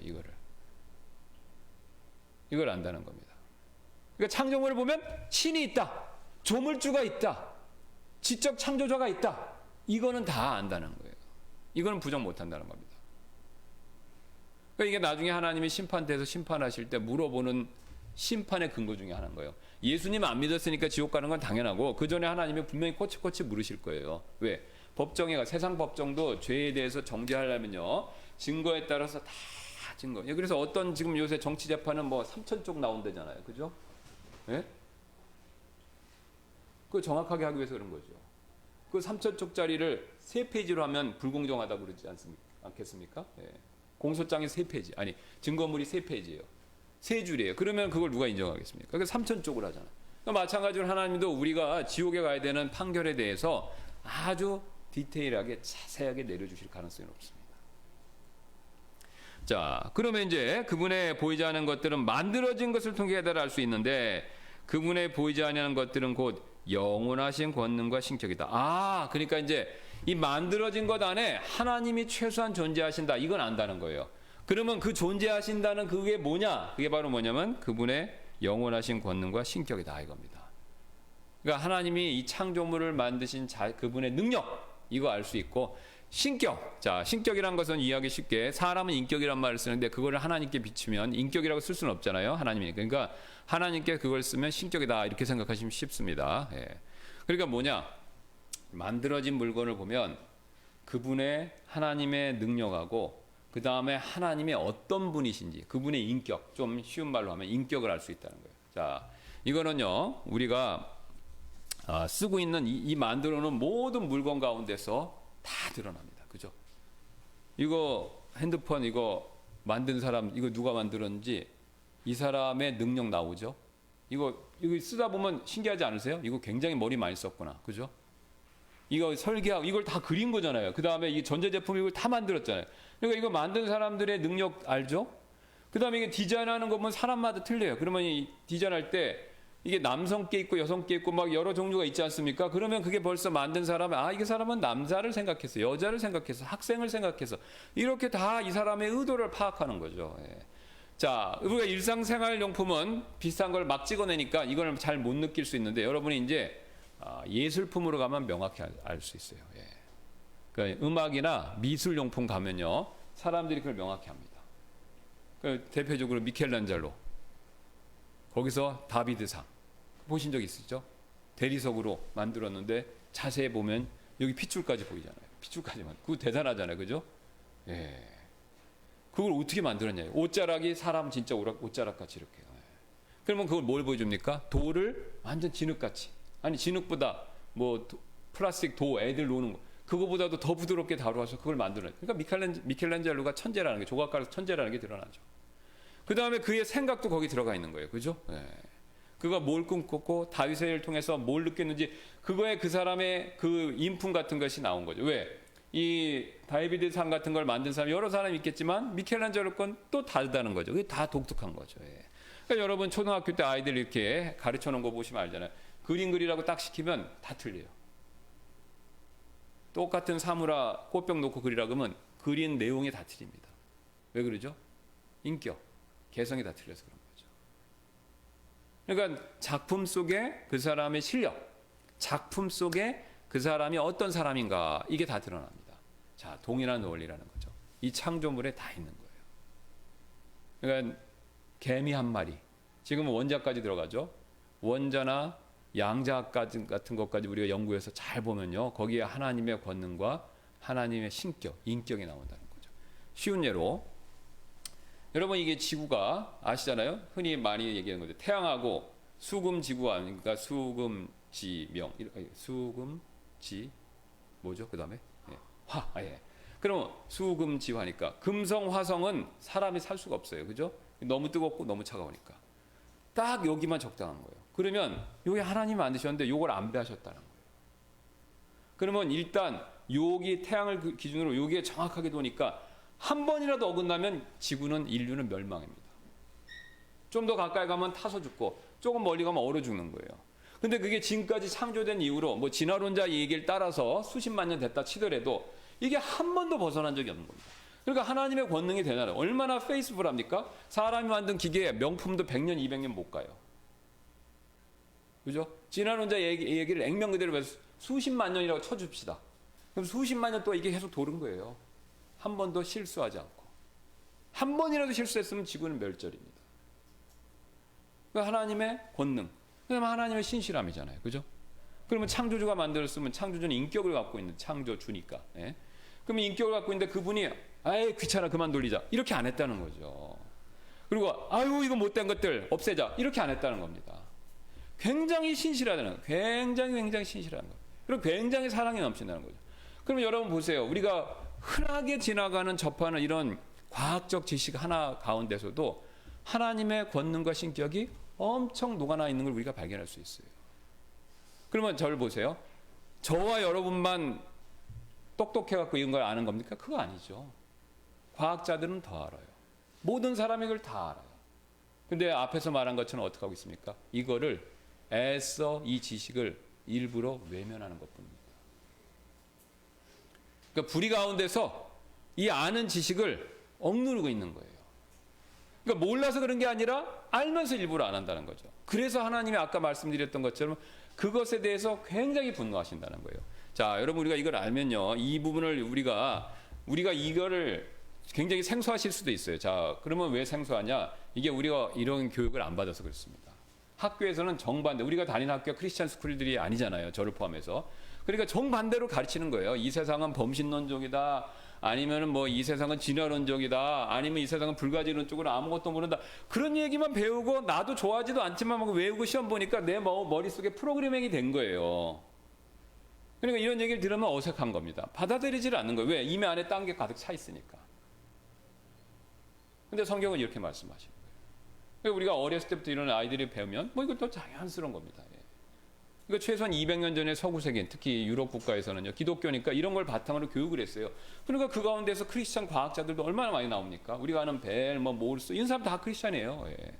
이걸 안다는 겁니다. 그러니까 창조물을 보면 신이 있다, 조물주가 있다, 지적 창조자가 있다, 이거는 다 안다는 거예요. 이거는 부정 못한다는 겁니다. 그러니까 이게 나중에 하나님이 심판대에서 심판하실 때 물어보는 심판의 근거 중에 하나인 거예요. 예수님 안 믿었으니까 지옥 가는 건 당연하고, 그 전에 하나님이 분명히 꼬치꼬치 물으실 거예요. 왜? 법정에 세상 법정도 죄에 대해서 정죄하려면요, 증거에 따라서 다 증거. 그래서 어떤 지금 요새 정치 재판은 뭐 3,000쪽 나온다잖아요. 그죠? 예? 그거 정확하게 하기 위해서 그런 거죠. 그 3,000쪽짜리를 3페이지로 하면 불공정하다고 그러지 않겠습니까? 예. 공소장이 3페이지, 아니 증거물이 3페이지예요. 3줄이에요. 그러면 그걸 누가 인정하겠습니까? 그러니까 3,000쪽을 하잖아. 그러니까 마찬가지로 하나님도 우리가 지옥에 가야 되는 판결에 대해서 아주 디테일하게 자세하게 내려주실 가능성이 높습니다. 자, 그러면 이제 그분의 보이지 않는 것들은 만들어진 것을 통해 깨달을 수 있는데, 그분의 보이지 않는 것들은 곧 영원하신 권능과 신격이다. 아, 그러니까 이제 이 만들어진 것 안에 하나님이 최소한 존재하신다, 이건 안다는 거예요. 그러면 그 존재하신다는 그게 뭐냐? 그게 바로 뭐냐면 그분의 영원하신 권능과 신격이다 이겁니다. 그러니까 하나님이 이 창조물을 만드신 그분의 능력 이거 알 수 있고, 신격. 자, 신격이란 것은 이해하기 쉽게 사람은 인격이란 말을 쓰는데 그거를 하나님께 비추면 인격이라고 쓸 수는 없잖아요. 하나님이. 그러니까 하나님께 그걸 쓰면 신격이다 이렇게 생각하시면 쉽습니다. 예. 그러니까 뭐냐? 만들어진 물건을 보면 그분의 하나님의 능력하고 그 다음에 하나님의 어떤 분이신지 그분의 인격, 좀 쉬운 말로 하면 인격을 알 수 있다는 거예요. 자, 이거는요 우리가 쓰고 있는 이 만들어 놓은 모든 물건 가운데서 다 드러납니다. 그죠? 이거 핸드폰 이거 만든 사람 이거 누가 만들었는지 이 사람의 능력 나오죠? 이거 쓰다 보면 신기하지 않으세요? 이거 굉장히 머리 많이 썼구나. 그죠? 이거 설계하고 이걸 다 그린 거잖아요. 그 다음에 이 전자제품 이걸 다 만들었잖아요. 그러니까 이거 만든 사람들의 능력 알죠? 그 다음에 이게 디자인하는 거 보면 사람마다 틀려요. 그러면 이 디자인할 때 이게 남성께 있고 여성께 있고 막 여러 종류가 있지 않습니까? 그러면 그게 벌써 만든 사람은 이게 사람은 남자를 생각해서 여자를 생각해서 학생을 생각해서 이렇게 다 이 사람의 의도를 파악하는 거죠. 예. 자, 우리가 일상생활용품은 비슷한 걸 막 찍어내니까 이걸 잘 못 느낄 수 있는데 여러분이 이제 예술품으로 가면 명확히 알 수 있어요. 예. 그러니까 음악이나 미술용품 가면요 사람들이 그걸 명확히 합니다. 그러니까 대표적으로 미켈란젤로 거기서 다비드상 보신 적 있으시죠? 대리석으로 만들었는데 자세히 보면 여기 핏줄까지 보이잖아요. 핏줄까지만. 그거 대단하잖아요. 그죠? 예. 그걸 어떻게 만들었냐. 옷자락이 사람 진짜 옷자락같이 이렇게. 예. 그러면 그걸 뭘 보여줍니까? 돌을 완전 진흙같이. 아니 진흙보다 뭐 플라스틱 도 애들 노는 거. 그거보다도 더 부드럽게 다루어서 그걸 만들어요. 그러니까 미켈란젤로가 천재라는 게, 조각가로서 천재라는 게 드러나죠. 그 다음에 그의 생각도 거기 들어가 있는 거예요. 그죠? 예. 그가 뭘 꿈꿨고 다윗의 일을 통해서 뭘 느꼈는지 그거에 그 사람의 그 인품 같은 것이 나온 거죠. 왜? 이 다비드 상 같은 걸 만든 사람 여러 사람이 있겠지만 미켈란젤로 건 또 다르다는 거죠. 그게 다 독특한 거죠. 예. 그러니까 여러분 초등학교 때 아이들 이렇게 가르쳐 놓은 거 보시면 알잖아요. 그림 그리라고 딱 시키면 다 틀려요. 똑같은 사물아 꽃병 놓고 그리라 그러면 그린 내용이 다 틀립니다. 왜 그러죠? 인격, 개성이 다 틀려서 그런 거죠. 그러니까 작품 속에 그 사람의 실력, 작품 속에 그 사람이 어떤 사람인가 이게 다 드러납니다. 자, 동일한 원리라는 거죠. 이 창조물에 다 있는 거예요. 그러니까 개미 한 마리, 지금은 원자까지 들어가죠. 원자나 양자 같은 것까지 우리가 연구해서 잘 보면요, 거기에 하나님의 권능과 하나님의 신격, 인격이 나온다는 거죠. 쉬운 예로 여러분 이게 지구가 아시잖아요. 흔히 많이 얘기하는 거죠. 태양하고 수금지구 아닙니까? 수금지명, 수금지 뭐죠? 그 다음에 화. 예. 그럼 수금지화니까 금성, 화성은 사람이 살 수가 없어요. 그죠? 너무 뜨겁고 너무 차가우니까 딱 여기만 적당한 거예요. 그러면 여기 하나님 만드셨는데 요걸 안 배하셨다는 거예요. 그러면 일단 여기 태양을 기준으로 여기에 정확하게 도니까 한 번이라도 어긋나면 지구는 인류는 멸망입니다. 좀 더 가까이 가면 타서 죽고 조금 멀리 가면 얼어 죽는 거예요. 근데 그게 지금까지 창조된 이후로 뭐 진화론자 얘기를 따라서 수십만 년 됐다 치더라도 이게 한 번도 벗어난 적이 없는 겁니다. 그러니까 하나님의 권능이 대단해요. 얼마나 페이스풀합니까? 사람이 만든 기계에 명품도 100년, 200년 못 가요. 그죠? 진화론자 얘기를 액면 그대로 해서 수십만 년이라고 쳐줍시다. 그럼 수십만 년 동안 이게 계속 도는 거예요. 한 번도 실수하지 않고. 한 번이라도 실수했으면 지구는 멸절입니다. 그러니까 하나님의 권능, 그러면 하나님의 신실함이잖아요. 그죠? 그러면 창조주가 만들었으면 창조주는 인격을 갖고 있는 창조주니까. 예? 그러면 인격을 갖고 있는데 그분이 아이 귀찮아 그만 돌리자 이렇게 안 했다는 거죠. 그리고 아유 이거 못된 것들 없애자 이렇게 안 했다는 겁니다. 굉장히 신실하다는 거예요. 굉장히 신실한 거예요. 그리고 굉장히 사랑이 넘친다는 거죠. 그러면 여러분 보세요. 우리가 흔하게 지나가는 접하는 이런 과학적 지식 하나 가운데서도 하나님의 권능과 신격이 엄청 녹아나 있는 걸 우리가 발견할 수 있어요. 그러면 저를 보세요. 저와 여러분만 똑똑해갖고 이런 걸 아는 겁니까? 그거 아니죠. 과학자들은 더 알아요. 모든 사람이 이걸 다 알아요. 근데 앞에서 말한 것처럼 어떻게 하고 있습니까? 이거를 애써 이 지식을 일부러 외면하는 것뿐입니다. 그러니까 불의 가운데서 이 아는 지식을 억누르고 있는 거예요. 그러니까 몰라서 그런 게 아니라 알면서 일부러 안 한다는 거죠. 그래서 하나님이 아까 말씀드렸던 것처럼 그것에 대해서 굉장히 분노하신다는 거예요. 자, 여러분 우리가 이걸 알면요. 이 부분을 우리가 이거를 굉장히 생소하실 수도 있어요. 자, 그러면 왜 생소하냐? 이게 우리가 이런 교육을 안 받아서 그렇습니다. 학교에서는 정반대, 우리가 다니는 학교가 크리스찬 스쿨들이 아니잖아요. 저를 포함해서. 그러니까 정반대로 가르치는 거예요. 이 세상은 범신론적이다. 아니면은 뭐 이 세상은 진화론적이다. 아니면 이 세상은 불가지론적으로 아무것도 모른다. 그런 얘기만 배우고 나도 좋아하지도 않지만 막 외우고 시험 보니까 내 머릿속에 프로그래밍이 된 거예요. 그러니까 이런 얘기를 들으면 어색한 겁니다. 받아들이지를 않는 거예요. 왜? 이미 안에 딴 게 가득 차 있으니까. 근데 성경은 이렇게 말씀하시는 거예요. 그러니까 우리가 어렸을 때부터 이런 아이들이 배우면 뭐 이것도 자연스러운 겁니다. 그러니까 최소한 200년 전에 서구 세계, 특히 유럽 국가에서는요, 기독교니까 이런 걸 바탕으로 교육을 했어요. 그러니까 그 가운데서 크리스찬 과학자들도 얼마나 많이 나옵니까? 우리가 아는 벨, 몰스, 이런 사람 다 크리스찬이에요. 예.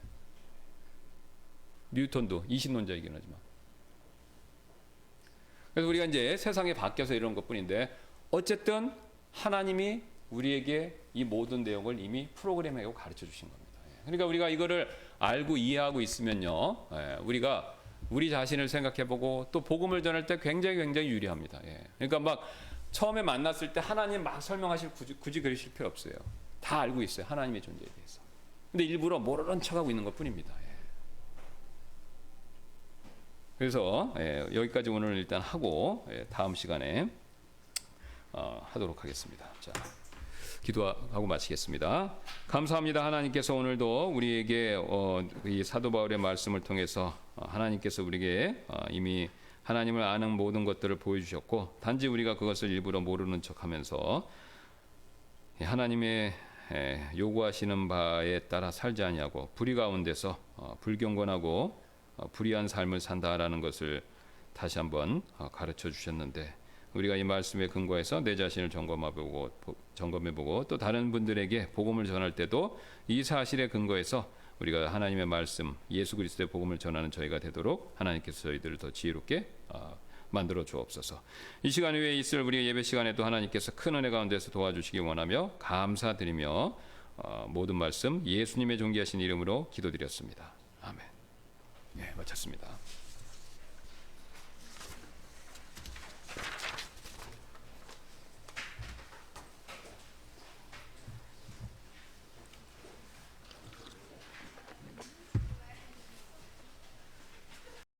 뉴턴도 이신론자이긴 하지만. 그래서 우리가 이제 세상에 바뀌어서 이런 것뿐인데 어쨌든 하나님이 우리에게 이 모든 내용을 이미 프로그램하고 가르쳐 주신 겁니다. 그러니까 우리가 이거를 알고 이해하고 있으면요, 우리가 우리 자신을 생각해보고 또 복음을 전할 때 굉장히 유리합니다. 그러니까 막 처음에 만났을 때 하나님 막 설명하실 굳이 그러실 필요 없어요. 다 알고 있어요. 하나님의 존재에 대해서. 근데 일부러 모르는 척하고 있는 것뿐입니다. 그래서 여기까지 오늘 일단 하고 다음 시간에 하도록 하겠습니다. 자, 기도하고 마치겠습니다. 감사합니다. 하나님께서 오늘도 우리에게 이 사도 바울의 말씀을 통해서 하나님께서 우리에게 이미 하나님을 아는 모든 것들을 보여주셨고 단지 우리가 그것을 일부러 모르는 척하면서 하나님의 요구하시는 바에 따라 살지 아니하고 불의 가운데서 불경건하고 불의한 삶을 산다라는 것을 다시 한번 가르쳐 주셨는데 우리가 이 말씀에 근거해서 내 자신을 점검해보고 또 다른 분들에게 복음을 전할 때도 이 사실에 근거해서 우리가 하나님의 말씀 예수 그리스도의 복음을 전하는 저희가 되도록 하나님께서 저희들을 더 지혜롭게 만들어 주옵소서. 이 시간 후에 있을 우리의 예배 시간에도 하나님께서 큰 은혜 가운데서 도와주시기 원하며 감사드리며 모든 말씀 예수님의 존귀하신 이름으로 기도드렸습니다. 아멘. 네, 마쳤습니다.